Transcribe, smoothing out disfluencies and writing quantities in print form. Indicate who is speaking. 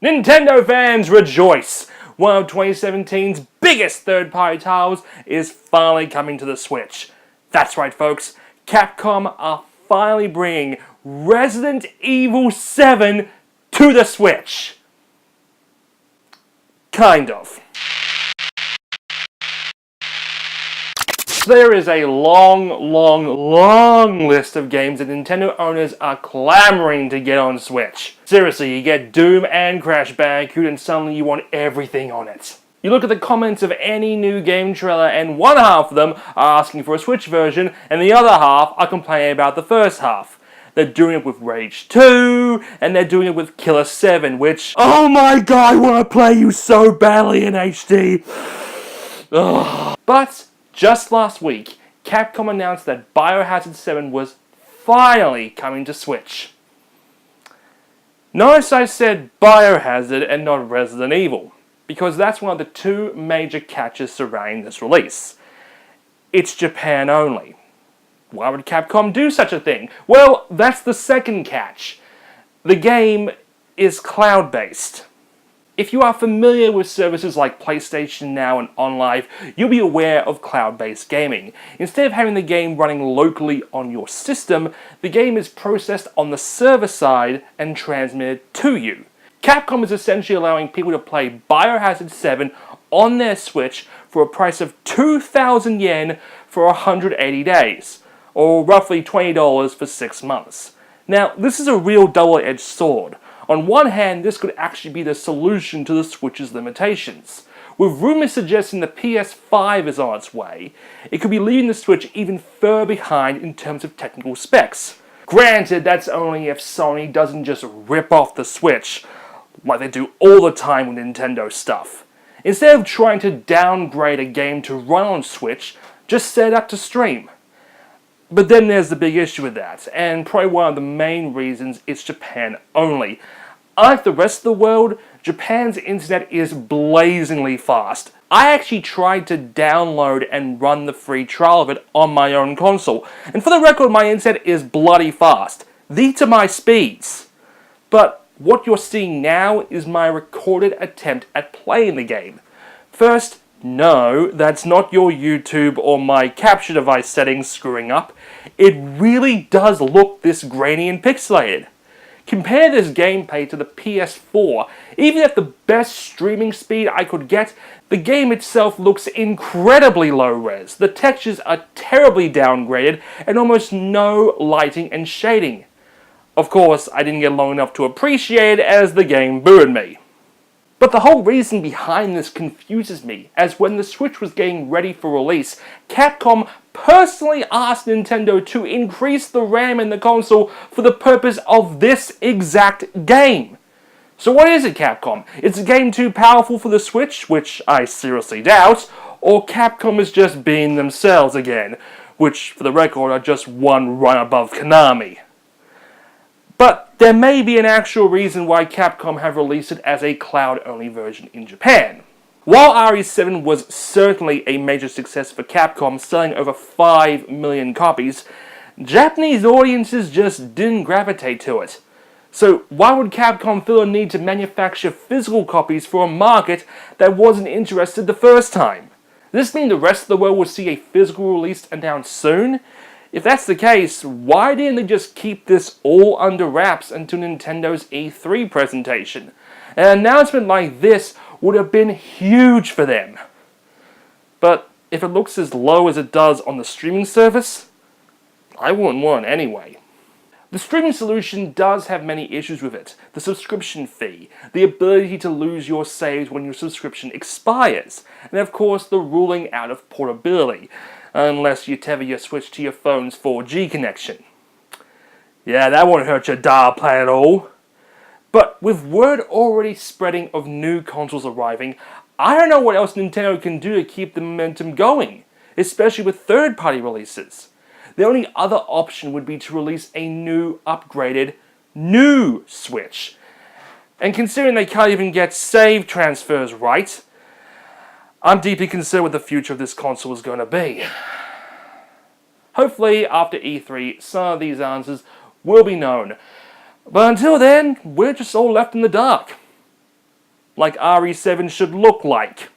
Speaker 1: Nintendo fans rejoice! One of 2017's biggest third-party titles is finally coming to the Switch. That's right folks, Capcom are finally bringing Resident Evil 7 to the Switch. Kind of. There is a long list of games that Nintendo owners are clamoring to get on Switch. Seriously, you get Doom and Crash Bandicoot and suddenly you want everything on it. You look at the comments of any new game trailer and one half of them are asking for a Switch version and the other half are complaining about the first half. They're doing it with Rage 2, and they're doing it with Killer 7, which, oh my god, I want to play you so badly in HD. Ugh. But just last week, Capcom announced that Biohazard 7 was finally coming to Switch. Notice I said Biohazard and not Resident Evil, because that's one of the two major catches surrounding this release. It's Japan only. Why would Capcom do such a thing? Well, that's the second catch. The game is cloud-based. If you are familiar with services like PlayStation Now and OnLive, you'll be aware of cloud-based gaming. Instead of having the game running locally on your system, the game is processed on the server side and transmitted to you. Capcom is essentially allowing people to play Biohazard 7 on their Switch for a price of 2,000 yen for 180 days. Or roughly $20 for 6 months. Now, this is a real double-edged sword. On one hand, this could actually be the solution to the Switch's limitations. With rumors suggesting the PS5 is on its way, it could be leaving the Switch even further behind in terms of technical specs. Granted, that's only if Sony doesn't just rip off the Switch, like they do all the time with Nintendo stuff. Instead of trying to downgrade a game to run on Switch, just set it up to stream. But then there's the big issue with that, and probably one of the main reasons it's Japan only. Unlike the rest of the world, Japan's internet is blazingly fast. I actually tried to download and run the free trial of it on my own console, and for the record my internet is bloody fast. These are my speeds. But what you're seeing now is my recorded attempt at playing the game. First, no, that's not your YouTube or my capture device settings screwing up. It really does look this grainy and pixelated. Compare this gameplay to the PS4. Even at the best streaming speed I could get, the game itself looks incredibly low res. The textures are terribly downgraded and almost no lighting and shading. Of course, I didn't get long enough to appreciate it as the game booted me. But the whole reason behind this confuses me, as when the Switch was getting ready for release, Capcom personally asked Nintendo to increase the RAM in the console for the purpose of this exact game. So what is it, Capcom? Is the game too powerful for the Switch, which I seriously doubt, or Capcom is just being themselves again, which, for the record, are just one run above Konami. But there may be an actual reason why Capcom have released it as a cloud-only version in Japan. While RE7 was certainly a major success for Capcom, selling over 5 million copies, Japanese audiences just didn't gravitate to it. So why would Capcom feel a need to manufacture physical copies for a market that wasn't interested the first time? Does this mean the rest of the world will see a physical release announced soon? If that's the case, why didn't they just keep this all under wraps until Nintendo's E3 presentation? An announcement like this would have been huge for them. But if it looks as low as it does on the streaming service, I wouldn't want it anyway. The streaming solution does have many issues with it. The subscription fee, the ability to lose your saves when your subscription expires, and of course the ruling out of portability, unless you tether your Switch to your phone's 4G connection. Yeah, that won't hurt your data plan at all. But with word already spreading of new consoles arriving, I don't know what else Nintendo can do to keep the momentum going, especially with third-party releases. The only other option would be to release a new, upgraded, new Switch. And considering they can't even get save transfers right, I'm deeply concerned what the future of this console is going to be. Hopefully, after E3, some of these answers will be known. But until then, we're just all left in the dark. like RE7 should look like.